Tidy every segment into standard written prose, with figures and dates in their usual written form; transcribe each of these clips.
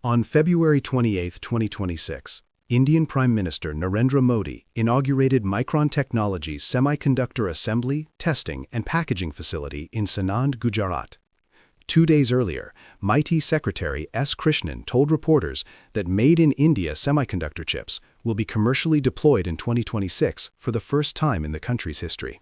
On February 28, 2026, Indian Prime Minister Narendra Modi inaugurated Micron Technology's semiconductor assembly, testing, and packaging facility in Sanand, Gujarat. 2 days earlier, MIT Secretary S. Krishnan told reporters that made-in-India semiconductor chips will be commercially deployed in 2026 for the first time in the country's history.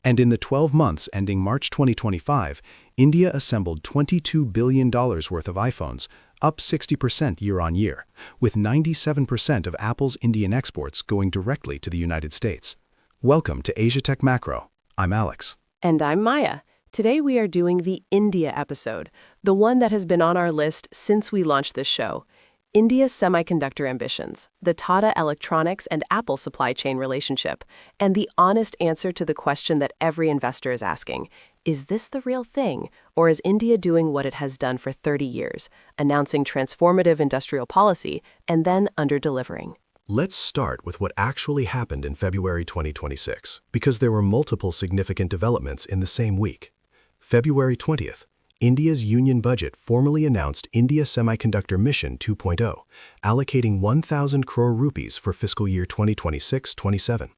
And in the 12 months ending March 2025, India assembled $22 billion worth of iPhones, up 60% year-on-year, with 97% of Apple's Indian exports going directly to the United States. Welcome to Asia Tech Macro. I'm Alex. And I'm Maya. Today we are doing the India episode, the one that has been on our list since we launched this show. India's semiconductor ambitions, the Tata Electronics and Apple supply chain relationship, and the honest answer to the question that every investor is asking: is this the real thing, or is India doing what it has done for 30 years, announcing transformative industrial policy and then under-delivering? Let's start with what actually happened in February 2026, because there were multiple significant developments in the same week. February 20th, India's Union Budget formally announced India Semiconductor Mission 2.0, allocating 1,000 crore rupees for fiscal year 2026-27.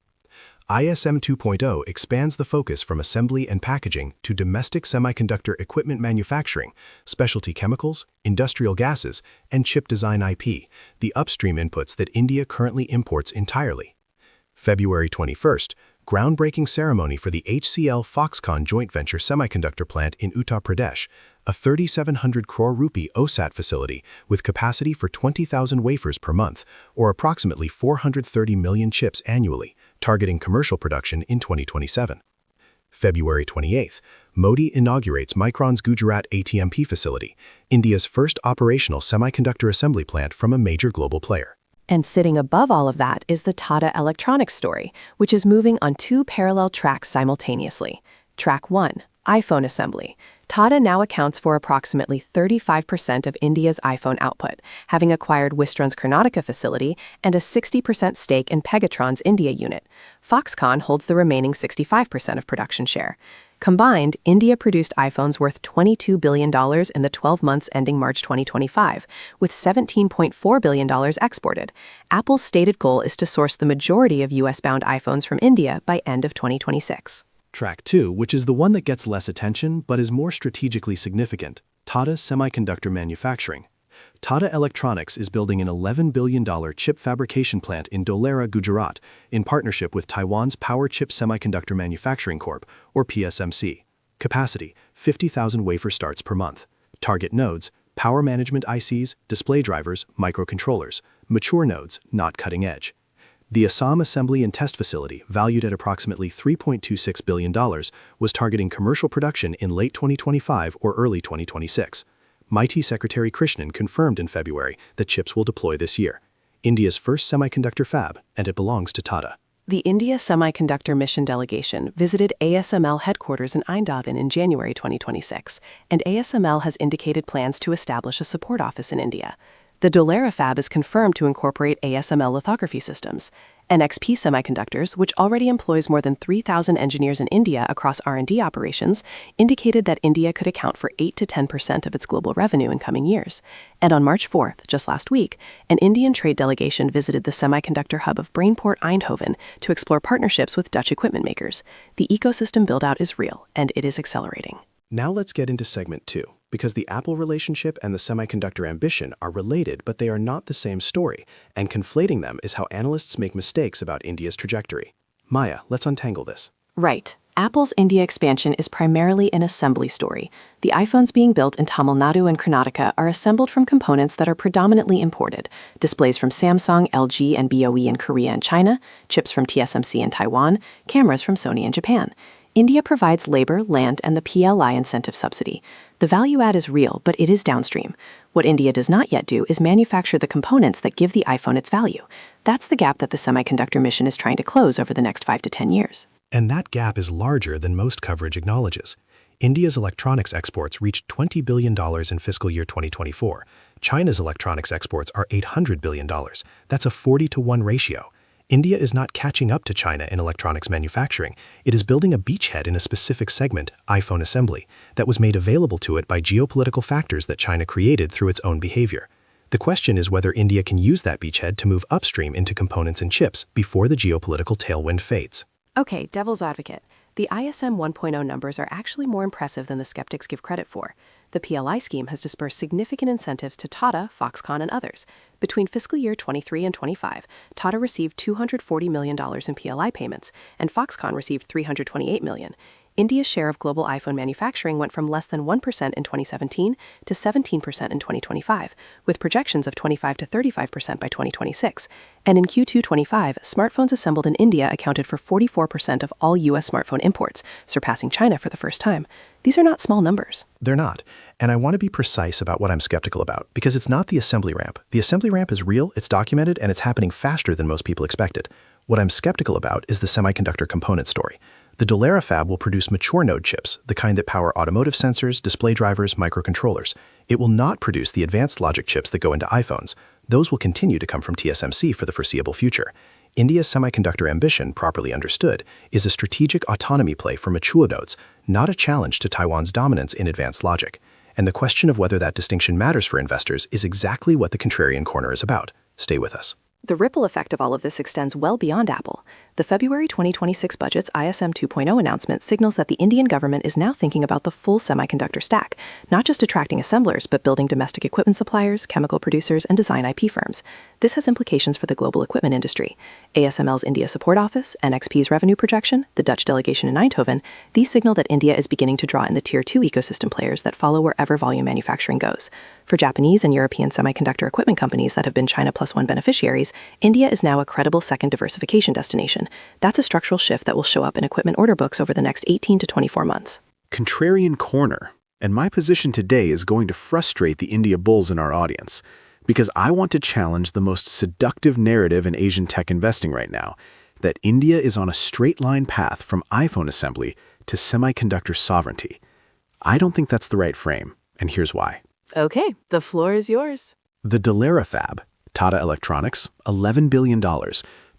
ISM 2.0 expands the focus from assembly and packaging to domestic semiconductor equipment manufacturing, specialty chemicals, industrial gases, and chip design IP, the upstream inputs that India currently imports entirely. February 21st, groundbreaking ceremony for the HCL Foxconn joint venture semiconductor plant in Uttar Pradesh, a 3,700 crore rupee OSAT facility with capacity for 20,000 wafers per month, or approximately 430 million chips annually, targeting commercial production in 2027. February 28th, Modi inaugurates Micron's Gujarat ATMP facility, India's first operational semiconductor assembly plant from a major global player. And sitting above all of that is the Tata Electronics story, which is moving on two parallel tracks simultaneously. Track 1, iPhone assembly. Tata now accounts for approximately 35% of India's iPhone output, having acquired Wistron's Karnataka facility and a 60% stake in Pegatron's India unit. Foxconn holds the remaining 65% of production share. Combined, India produced iPhones worth $22 billion in the 12 months ending March 2025, with $17.4 billion exported. Apple's stated goal is to source the majority of US-bound iPhones from India by end of 2026. Track 2, which is the one that gets less attention but is more strategically significant, Tata's semiconductor manufacturing. Tata Electronics is building an $11 billion chip fabrication plant in Dholera, Gujarat, in partnership with Taiwan's Power Chip Semiconductor Manufacturing Corp., or PSMC. Capacity: 50,000 wafer starts per month. Target nodes: power management ICs, display drivers, microcontrollers. Mature nodes, not cutting edge. The Assam Assembly and Test Facility, valued at approximately $3.26 billion, was targeting commercial production in late 2025 or early 2026. MIT Secretary Krishnan confirmed in February that chips will deploy this year. India's first semiconductor fab, and it belongs to Tata. The India Semiconductor Mission delegation visited ASML headquarters in Eindhoven in January 2026, and ASML has indicated plans to establish a support office in India. The Dholera fab is confirmed to incorporate ASML lithography systems. NXP Semiconductors, which already employs more than 3,000 engineers in India across R&D operations, indicated that India could account for 8 to 10% of its global revenue in coming years. And on March 4th, just last week, an Indian trade delegation visited the semiconductor hub of Brainport, Eindhoven, to explore partnerships with Dutch equipment makers. The ecosystem build-out is real, and it is accelerating. Now let's get into segment 2, because the Apple relationship and the semiconductor ambition are related, but they are not the same story, and conflating them is how analysts make mistakes about India's trajectory. Maya, let's untangle this. Right. Apple's India expansion is primarily an assembly story. The iPhones being built in Tamil Nadu and Karnataka are assembled from components that are predominantly imported: displays from Samsung, LG, and BOE in Korea and China, chips from TSMC in Taiwan, cameras from Sony in Japan. India provides labor, land, and the PLI incentive subsidy. The value add is real, but it is downstream. What India does not yet do is manufacture the components that give the iPhone its value. That's the gap that the semiconductor mission is trying to close over the next 5 to 10 years. And that gap is larger than most coverage acknowledges. India's electronics exports reached $20 billion in fiscal year 2024. China's electronics exports are $800 billion. That's a 40-to-1 ratio. India is not catching up to China in electronics manufacturing. It is building a beachhead in a specific segment, iPhone assembly, that was made available to it by geopolitical factors that China created through its own behavior. The question is whether India can use that beachhead to move upstream into components and chips before the geopolitical tailwind fades. Okay, devil's advocate. The ISM 1.0 numbers are actually more impressive than the skeptics give credit for. The PLI scheme has dispersed significant incentives to Tata, Foxconn, and others. Between fiscal year 23 and 25, Tata received $240 million in PLI payments, and Foxconn received $328 million. India's share of global iPhone manufacturing went from less than 1% in 2017 to 17% in 2025, with projections of 25 to 35% by 2026. And in Q2 25, smartphones assembled in India accounted for 44% of all U.S. smartphone imports, surpassing China for the first time. These are not small numbers. They're not. And I want to be precise about what I'm skeptical about, because it's not the assembly ramp. The assembly ramp is real, it's documented, and it's happening faster than most people expected. What I'm skeptical about is the semiconductor component story. The Dulera fab will produce mature node chips, the kind that power automotive sensors, display drivers, microcontrollers. It will not produce the advanced logic chips that go into iPhones. Those will continue to come from TSMC for the foreseeable future. India's semiconductor ambition, properly understood, is a strategic autonomy play for mature nodes, not a challenge to Taiwan's dominance in advanced logic. And the question of whether that distinction matters for investors is exactly what the contrarian corner is about. Stay with us. The ripple effect of all of this extends well beyond Apple. The February 2026 budget's ISM 2.0 announcement signals that the Indian government is now thinking about the full semiconductor stack, not just attracting assemblers, but building domestic equipment suppliers, chemical producers, and design IP firms. This has implications for the global equipment industry. ASML's India Support Office, NXP's revenue projection, the Dutch delegation in Eindhoven, these signal that India is beginning to draw in the Tier 2 ecosystem players that follow wherever volume manufacturing goes. For Japanese and European semiconductor equipment companies that have been China Plus One beneficiaries, India is now a credible second diversification destination. That's a structural shift that will show up in equipment order books over the next 18 to 24 months. Contrarian corner. And my position today is going to frustrate the India bulls in our audience, because I want to challenge the most seductive narrative in Asian tech investing right now, that India is on a straight line path from iPhone assembly to semiconductor sovereignty. I don't think that's the right frame, and here's why. Okay, the floor is yours. The Dulera fab, Tata Electronics, $11 billion,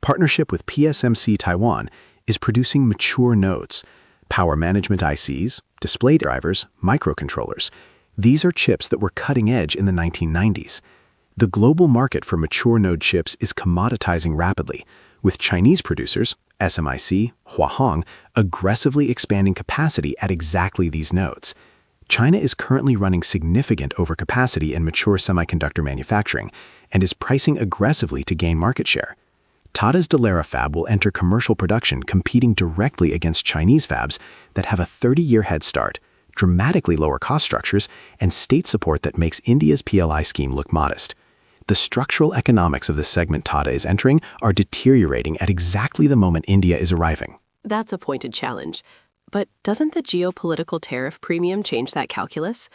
partnership with PSMC Taiwan, is producing mature nodes, power management ICs, display drivers, microcontrollers. These are chips that were cutting edge in the 1990s. The global market for mature node chips is commoditizing rapidly, with Chinese producers, SMIC, Huahong, aggressively expanding capacity at exactly these nodes. China is currently running significant overcapacity in mature semiconductor manufacturing and is pricing aggressively to gain market share. Tata's Dulera fab will enter commercial production competing directly against Chinese fabs that have a 30-year head start, dramatically lower cost structures, and state support that makes India's PLI scheme look modest. The structural economics of the segment Tata is entering are deteriorating at exactly the moment India is arriving. That's a pointed challenge. But doesn't the geopolitical tariff premium change that calculus?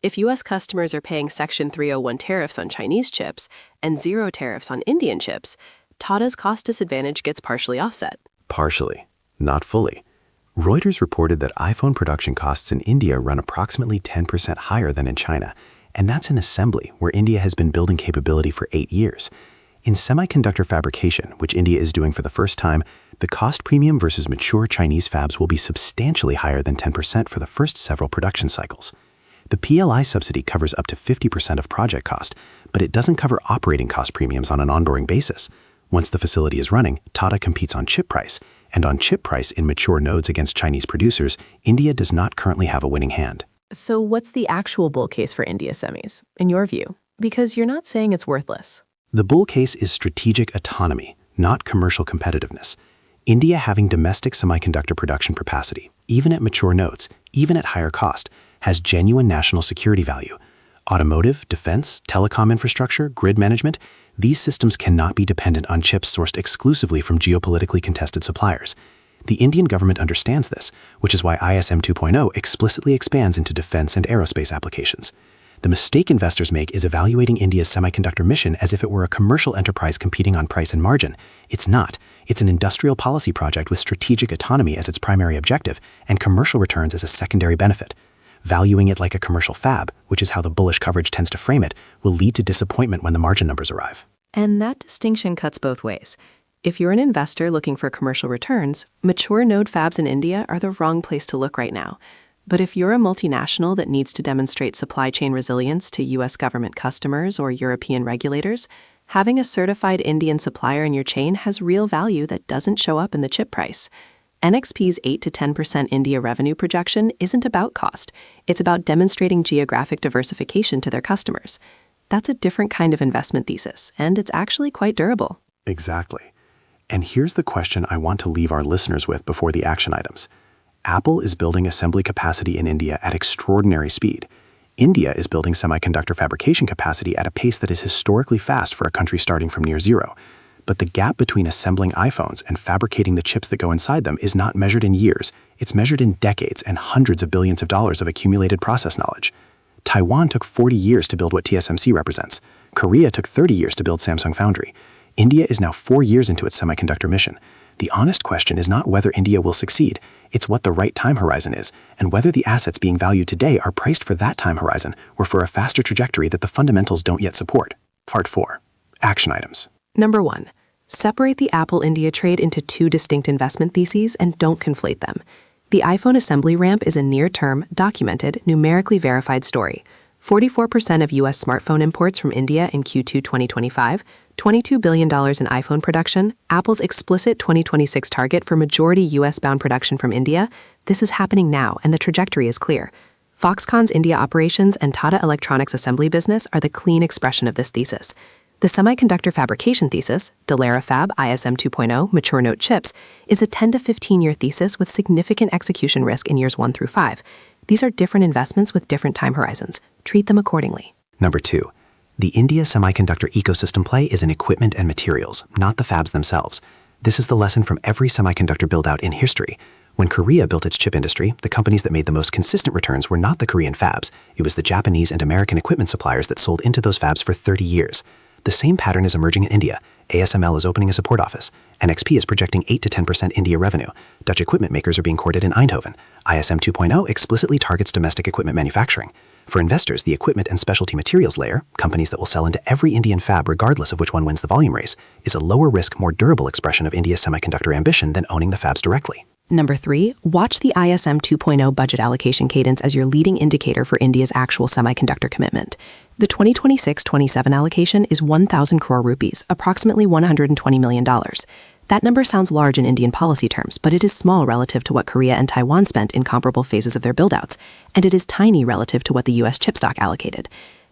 If U.S. customers are paying Section 301 tariffs on Chinese chips and zero tariffs on Indian chips, Tata's cost disadvantage gets partially offset. Partially, not fully. Reuters reported that iPhone production costs in India run approximately 10% higher than in China, and that's in assembly, where India has been building capability for 8 years. In semiconductor fabrication, which India is doing for the first time, the cost premium versus mature Chinese fabs will be substantially higher than 10% for the first several production cycles. The PLI subsidy covers up to 50% of project cost, but it doesn't cover operating cost premiums on an ongoing basis. Once the facility is running, Tata competes on chip price, and on chip price in mature nodes against Chinese producers, India does not currently have a winning hand. So what's the actual bull case for India semis, in your view? Because you're not saying it's worthless. The bull case is strategic autonomy, not commercial competitiveness. India having domestic semiconductor production capacity, even at mature nodes, even at higher cost, has genuine national security value. Automotive, defense, telecom infrastructure, grid management, these systems cannot be dependent on chips sourced exclusively from geopolitically contested suppliers. The Indian government understands this, which is why ISM 2.0 explicitly expands into defense and aerospace applications. The mistake investors make is evaluating India's semiconductor mission as if it were a commercial enterprise competing on price and margin. It's not. It's an industrial policy project with strategic autonomy as its primary objective and commercial returns as a secondary benefit. Valuing it like a commercial fab, which is how the bullish coverage tends to frame it, will lead to disappointment when the margin numbers arrive. And that distinction cuts both ways. If you're an investor looking for commercial returns, mature node fabs in India are the wrong place to look right now. But if you're a multinational that needs to demonstrate supply chain resilience to U.S. government customers or European regulators, having a certified Indian supplier in your chain has real value that doesn't show up in the chip price. NXP's 8 to 10% India revenue projection isn't about cost. It's about demonstrating geographic diversification to their customers. That's a different kind of investment thesis, and it's actually quite durable. Exactly. And here's the question I want to leave our listeners with before the action items. Apple is building assembly capacity in India at extraordinary speed. India is building semiconductor fabrication capacity at a pace that is historically fast for a country starting from near zero. But the gap between assembling iPhones and fabricating the chips that go inside them is not measured in years. It's measured in decades and hundreds of billions of dollars of accumulated process knowledge. Taiwan took 40 years to build what TSMC represents. Korea took 30 years to build Samsung Foundry. India is now 4 years into its semiconductor mission. The honest question is not whether India will succeed, it's what the right time horizon is, and whether the assets being valued today are priced for that time horizon or for a faster trajectory that the fundamentals don't yet support. Part 4. Action items. Number 1. Separate the Apple-India trade into two distinct investment theses and don't conflate them. The iPhone assembly ramp is a near-term, documented, numerically verified story. 44% of U.S. smartphone imports from India in Q2 2025, $22 billion in iPhone production, Apple's explicit 2026 target for majority U.S.-bound production from India. This is happening now, and the trajectory is clear. Foxconn's India operations and Tata Electronics assembly business are the clean expression of this thesis. The semiconductor fabrication thesis, Dallara Fab ISM 2.0 mature node chips, is a 10 to 15-year thesis with significant execution risk in years 1 through 5. These are different investments with different time horizons. Treat them accordingly. Number 2. The India semiconductor ecosystem play is in equipment and materials, not the fabs themselves. This is the lesson from every semiconductor build-out in history. When Korea built its chip industry, the companies that made the most consistent returns were not the Korean fabs. It was the Japanese and American equipment suppliers that sold into those fabs for 30 years. The same pattern is emerging in India. ASML is opening a support office. NXP is projecting 8 to 10% India revenue. Dutch equipment makers are being courted in Eindhoven. ISM 2.0 explicitly targets domestic equipment manufacturing. For investors, the equipment and specialty materials layer, companies that will sell into every Indian fab regardless of which one wins the volume race, is a lower risk, more durable expression of India's semiconductor ambition than owning the fabs directly. Number 3, watch the ISM 2.0 budget allocation cadence as your leading indicator for India's actual semiconductor commitment. The 2026-27 allocation is 1,000 crore rupees, approximately $120 million. That number sounds large in Indian policy terms, but it is small relative to what Korea and Taiwan spent in comparable phases of their buildouts, and it is tiny relative to what the U.S. chip stock allocated.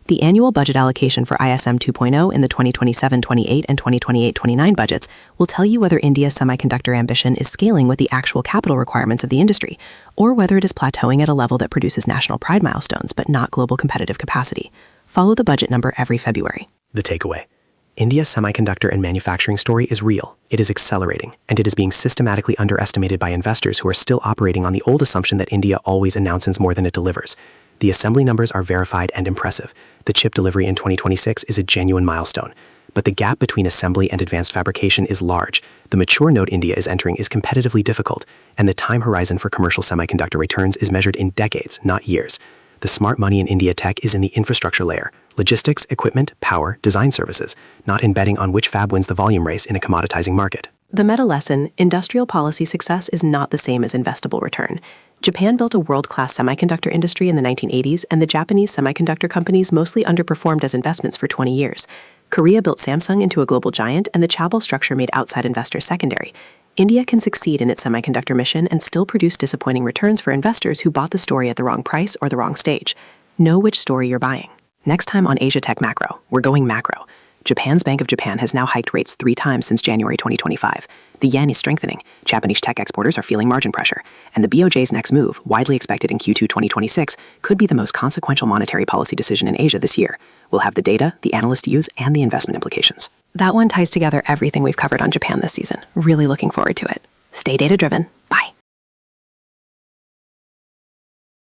The annual budget allocation for ISM 2.0 in the 2027-28 and 2028-29 budgets will tell you whether India's semiconductor ambition is scaling with the actual capital requirements of the industry, or whether it is plateauing at a level that produces national pride milestones but not global competitive capacity. Follow the budget number every February. The takeaway. India's semiconductor and manufacturing story is real, it is accelerating, and it is being systematically underestimated by investors who are still operating on the old assumption that India always announces more than it delivers. The assembly numbers are verified and impressive. The chip delivery in 2026 is a genuine milestone. But the gap between assembly and advanced fabrication is large. The mature node India is entering is competitively difficult, and the time horizon for commercial semiconductor returns is measured in decades, not years. The smart money in India tech is in the infrastructure layer, logistics, equipment, power, design services, not in betting on which fab wins the volume race in a commoditizing market. The meta lesson, industrial policy success is not the same as investable return. Japan built a world-class semiconductor industry in the 1980s, and the Japanese semiconductor companies mostly underperformed as investments for 20 years. Korea built Samsung into a global giant, and the chaebol structure made outside investors secondary. India can succeed in its semiconductor mission and still produce disappointing returns for investors who bought the story at the wrong price or the wrong stage. Know which story you're buying. Next time on Asia Tech Macro, we're going macro. Japan's Bank of Japan has now hiked rates 3 times since January 2025. The yen is strengthening, Japanese tech exporters are feeling margin pressure, and the BOJ's next move, widely expected in Q2 2026, could be the most consequential monetary policy decision in Asia this year. We'll have the data, the analyst views, and the investment implications. That one ties together everything we've covered on Japan this season. Really looking forward to it. Stay data-driven.